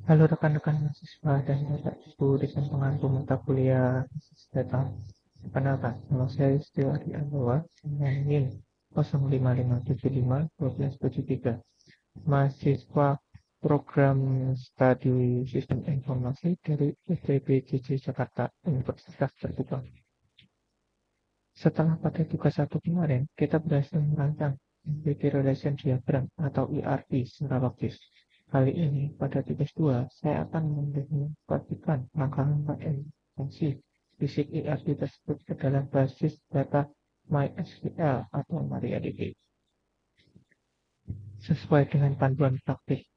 Halo rekan-rekan mahasiswa dan Bapak Ibu pengampu mata kuliah data. Perkenalkan, nama saya Istio Adi Andowa dengan NIM 0557512773, mahasiswa program studi sistem informasi dari STBJJ Jakarta Universitas Terbuka. Setelah pada tugas 1 kemarin, kita berhasil merancang Entity Relation Diagram atau ERD secara logis. Kali ini, pada tugas 2, saya akan mendefinisikan langkah-langkah fungsi fisik ERD tersebut ke dalam basis data MySQL atau MariaDB. Sesuai dengan panduan praktik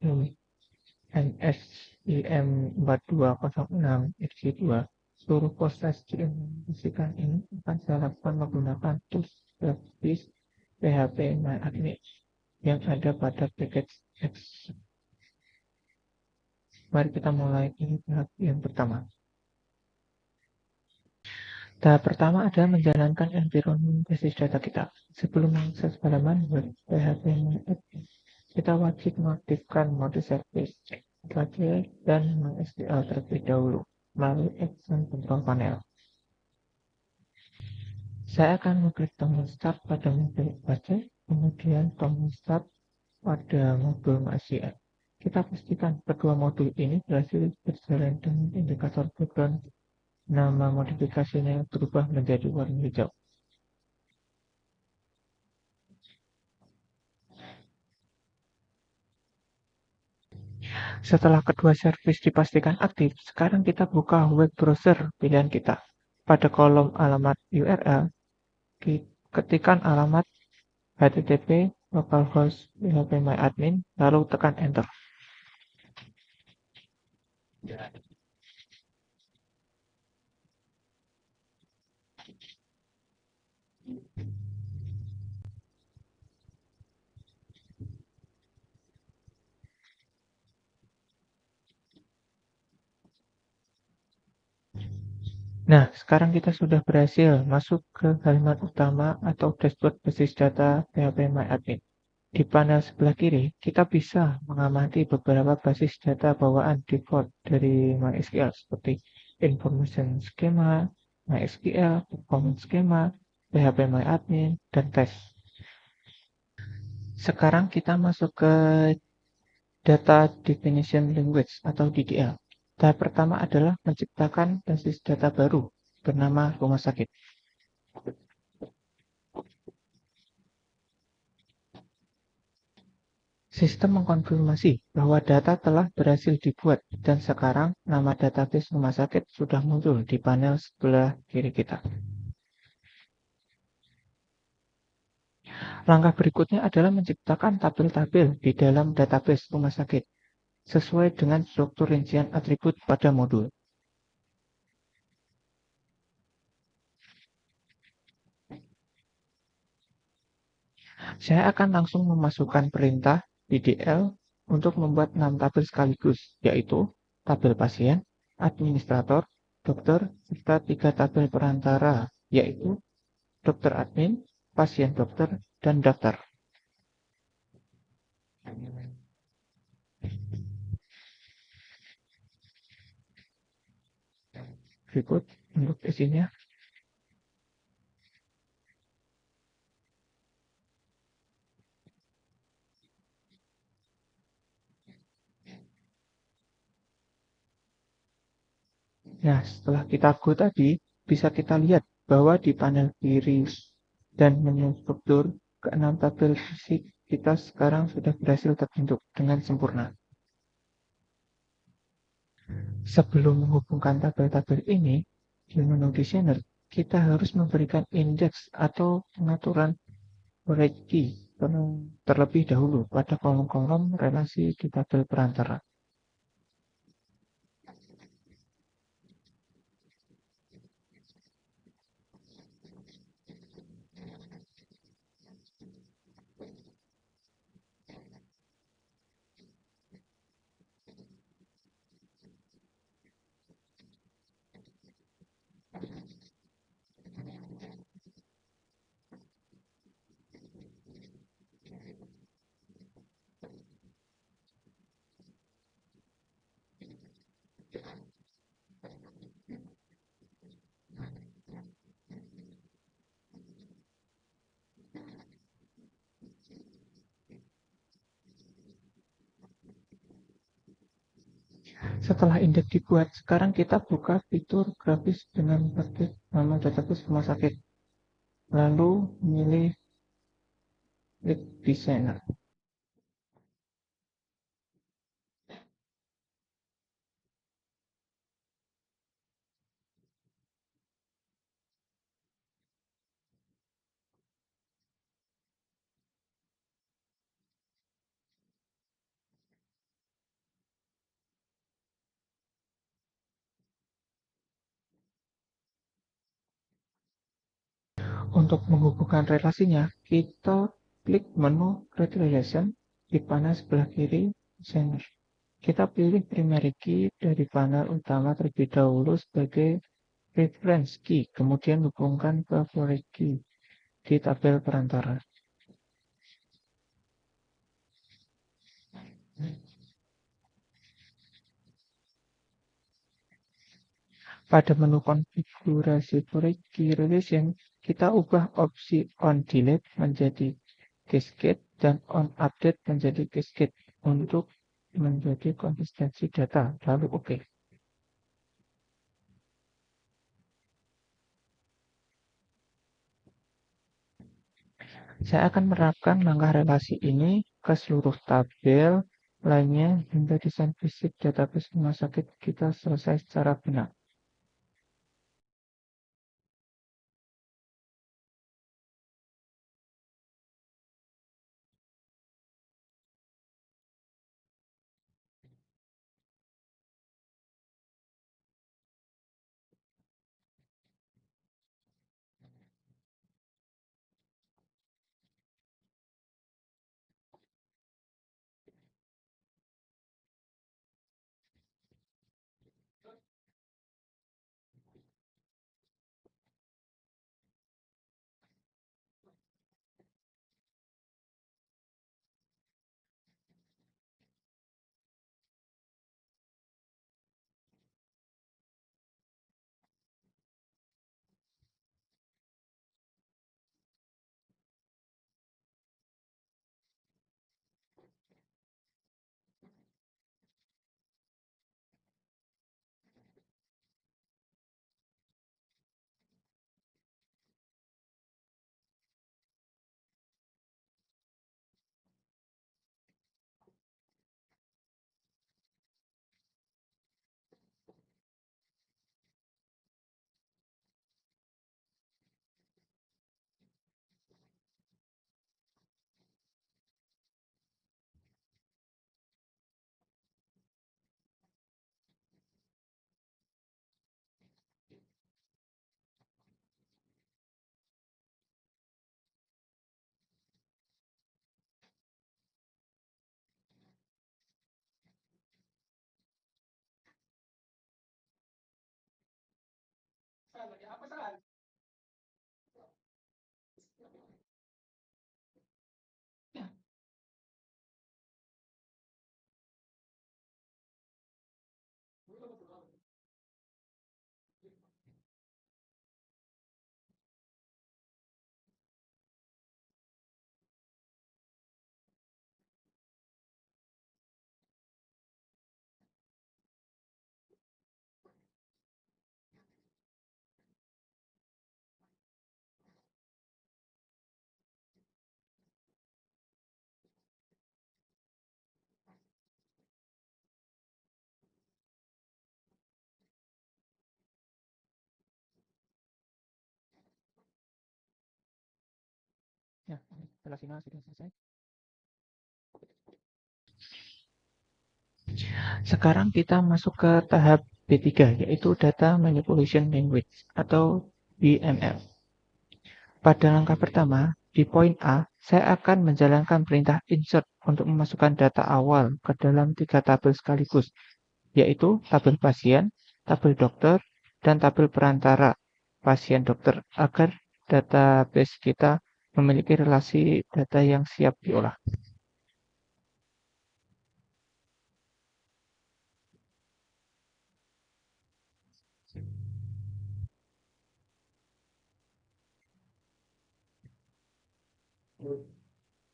NSIM 4206 edisi 2, seluruh proses diimplementasikan ini akan saya lakukan menggunakan tools grafis PHP MyAdmin yang ada pada package X. Mari kita mulai. Ini tahap yang pertama. Tahap pertama adalah menjalankan environment basis data kita. Sebelum mengakses halaman web PHP MyAdmin, kita wajib mengaktifkan mode service dan MySQL terlebih dahulu melalui action control panel. Saya akan mengklik tombol Start pada modul baca, kemudian tombol Start pada modul MySQL. Kita pastikan kedua modul ini berhasil berjalan dengan indikator background nama modifikasinya yang berubah menjadi warna hijau. Setelah kedua servis dipastikan aktif, sekarang kita buka web browser pilihan kita. Pada kolom alamat URL, ketikkan alamat http localhost phpMyAdmin, lalu tekan Enter. Nah, sekarang kita sudah berhasil masuk ke halaman utama atau dashboard basis data phpMyAdmin. Di panel sebelah kiri, kita bisa mengamati beberapa basis data bawaan default dari MySQL seperti Information Schema, MySQL, Performance Schema, phpMyAdmin, dan Test. Sekarang kita masuk ke Data Definition Language atau DDL. Tahap pertama adalah menciptakan basis data baru bernama rumah sakit. Sistem mengkonfirmasi bahwa data telah berhasil dibuat dan sekarang nama database rumah sakit sudah muncul di panel sebelah kiri kita. Langkah berikutnya adalah menciptakan tabel-tabel di dalam database rumah sakit sesuai dengan struktur rincian atribut pada modul. Saya akan langsung memasukkan perintah DDL untuk membuat 6 tabel sekaligus, yaitu tabel pasien, administrator, dokter, serta 3 tabel perantara, yaitu dokter admin, pasien dokter, dan daftar. Berikut untuk isinya. Nah, setelah kita go tadi, bisa kita lihat bahwa di panel kiri dan menu struktur, keenam tabel fisik kita sekarang sudah berhasil terbentuk dengan sempurna. Sebelum menghubungkan tabel-tabel ini, di menu designer, kita harus memberikan indeks atau pengaturan key terlebih dahulu pada kolom-kolom relasi di tabel perantara. Setelah indeks dibuat, sekarang kita buka fitur grafis dengan ketik nama database rumah sakit, lalu milih klik desainer. Untuk menghubungkan relasinya, kita klik menu Create Relation di panel sebelah kiri desainer. Kita pilih primary key dari panel utama terlebih dahulu sebagai reference key, kemudian hubungkan ke favorite key di tabel perantara. Pada menu konfigurasi favorite key relation, kita ubah opsi on delete menjadi cascade dan on update menjadi cascade untuk menjadi konsistensi data. Lalu oke. Saya akan menerapkan langkah relasi ini ke seluruh tabel lainnya hingga desain fisik database rumah sakit kita selesai secara benar. Ya, relasinya sudah selesai. Sekarang kita masuk ke tahap B3, yaitu Data Manipulation Language atau DML. Pada langkah pertama, di poin A, saya akan menjalankan perintah insert untuk memasukkan data awal ke dalam 3 tabel sekaligus, yaitu tabel pasien, tabel dokter, dan tabel perantara pasien dokter, agar database kita memiliki relasi data yang siap diolah.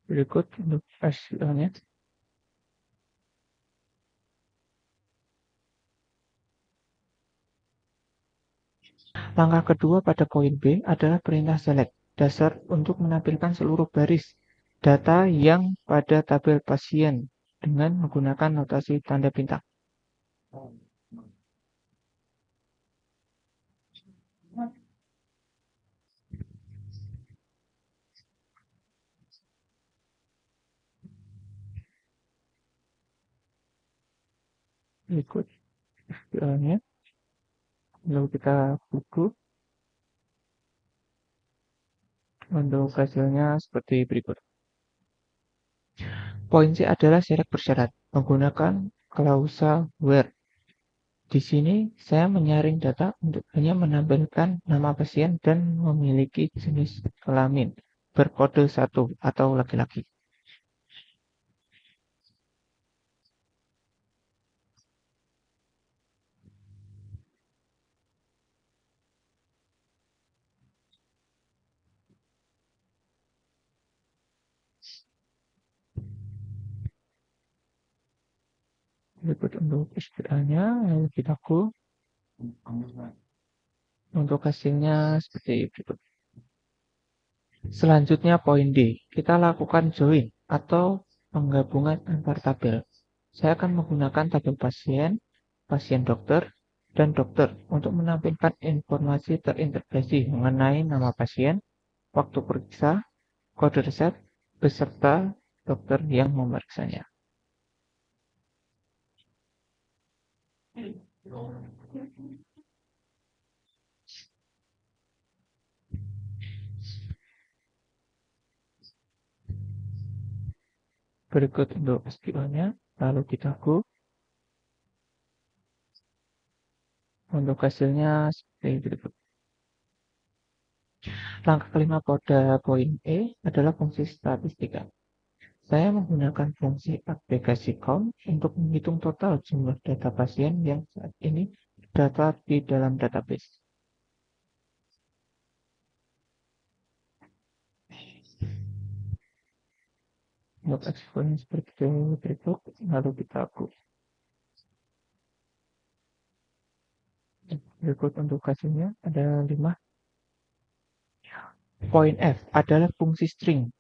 Berikut untuk hasilnya. Langkah kedua pada poin B adalah perintah select, dasar untuk menampilkan seluruh baris data yang pada tabel pasien dengan menggunakan notasi tanda bintang. Berikut filenya, lalu kita buku. Untuk hasilnya seperti berikut. Poin C adalah syarat bersyarat menggunakan klausa where. Di sini saya menyaring data untuk hanya menampilkan nama pasien dan memiliki jenis kelamin berkode 1 atau laki-laki. Berikut untuk istilahnya, lalu kita go. Untuk hasilnya seperti berikut. Selanjutnya poin D, kita lakukan join atau penggabungan antar tabel. Saya akan menggunakan tabel pasien, pasien dokter, dan dokter untuk menampilkan informasi terintegrasi mengenai nama pasien, waktu periksa, kode resep, beserta dokter yang memeriksanya. Berikut untuk SQL-nya, lalu kita go. Untuk hasilnya seperti berikut. Langkah kelima pada poin E adalah fungsi statistika. Saya menggunakan fungsi agregasi count untuk menghitung total jumlah data pasien yang saat ini terdata di dalam database. Untuk eksekusi seperti berikut, lalu kita go. Berikut untuk hasilnya ada 5. Poin F adalah fungsi string.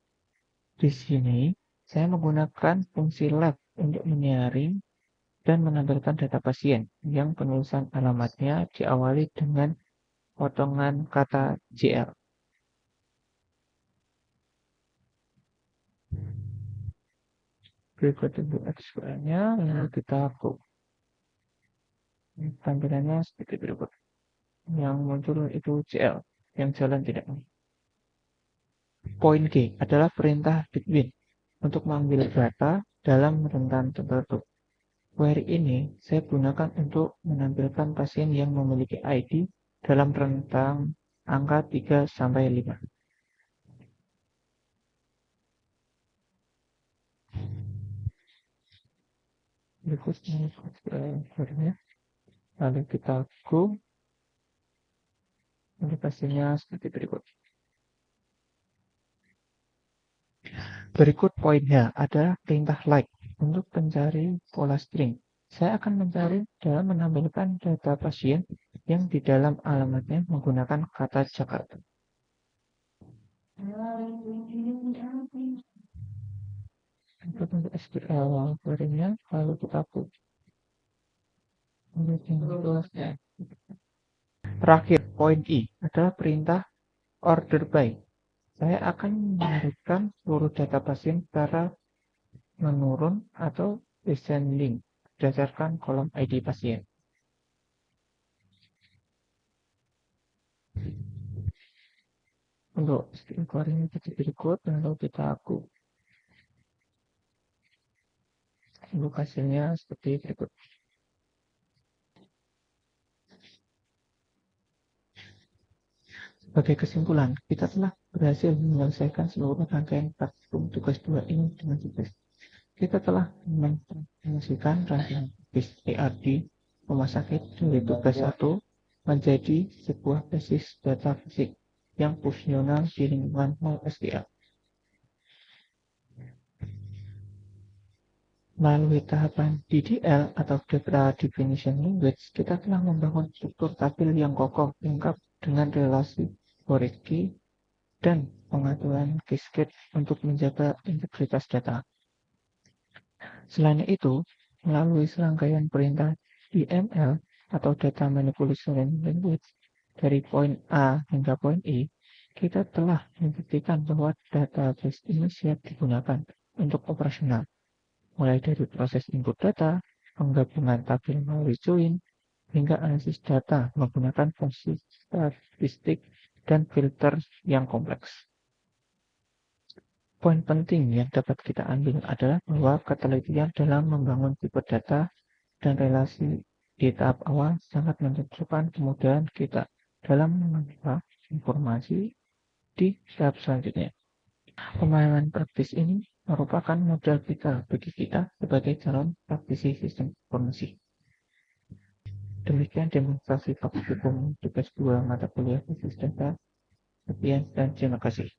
Di sini, saya menggunakan fungsi left untuk menyaring dan menampilkan data pasien yang penulisan alamatnya diawali dengan potongan kata JL. Berikut untuk SQL-nya, lalu kita go. Tampilannya seperti berikut. Yang muncul itu JL, yang jalan tidak. Poin G adalah perintah between untuk mengambil data dalam rentan tertentu. Query ini saya gunakan untuk menampilkan pasien yang memiliki ID dalam rentang angka 3 sampai 5. Berikutnya query-nya. Lalu kita go. Untuk hasilnya seperti berikut. Berikut poinnya adalah perintah like untuk mencari pola string. Saya akan mencari dalam menampilkan data pasien yang di dalam alamatnya menggunakan kata Jakarta. Untuk SQL query-nya, lalu kita put. Terakhir, poin I adalah perintah order by. Saya akan menampilkan seluruh data pasien secara menurun atau descending berdasarkan kolom ID pasien. Untuk query-nya seperti berikut, lalu kita go. Untuk hasilnya seperti berikut. Sebagai kesimpulan, kita telah berhasil menyelesaikan seluruh rangkaian praktikum tugas 2 ini dengan sukses. Kita telah mentransformasikan rangkaian bis ERD rumah sakit dari tugas 1 menjadi sebuah basis data fisik yang fungsional di lingkungan MySQL. Melalui tahapan DDL atau Data Definition Language, kita telah membangun struktur tabel yang kokoh, lengkap dengan relasi hierarki dan pengaturan cascade untuk menjaga integritas data. Selain itu, melalui serangkaian perintah DML atau Data Manipulation Language dari poin A hingga poin E, kita telah membuktikan bahwa database ini siap digunakan untuk operasional, mulai dari proses input data, penggabungan tabel melalui join, hingga analisis data menggunakan fungsi statistik dan filter yang kompleks. Poin penting yang dapat kita ambil adalah bahwa ketelitian dalam membangun tipe data dan relasi di tahap awal sangat menentukan kemudahan kita dalam mengelola informasi di tahap selanjutnya. Pemahaman praktis ini merupakan modal kita bagi kita sebagai calon praktisi sistem informasi. Demikian demonstrasi praktikum tugas 2 mata kuliah basis data. Sekian dan terima kasih.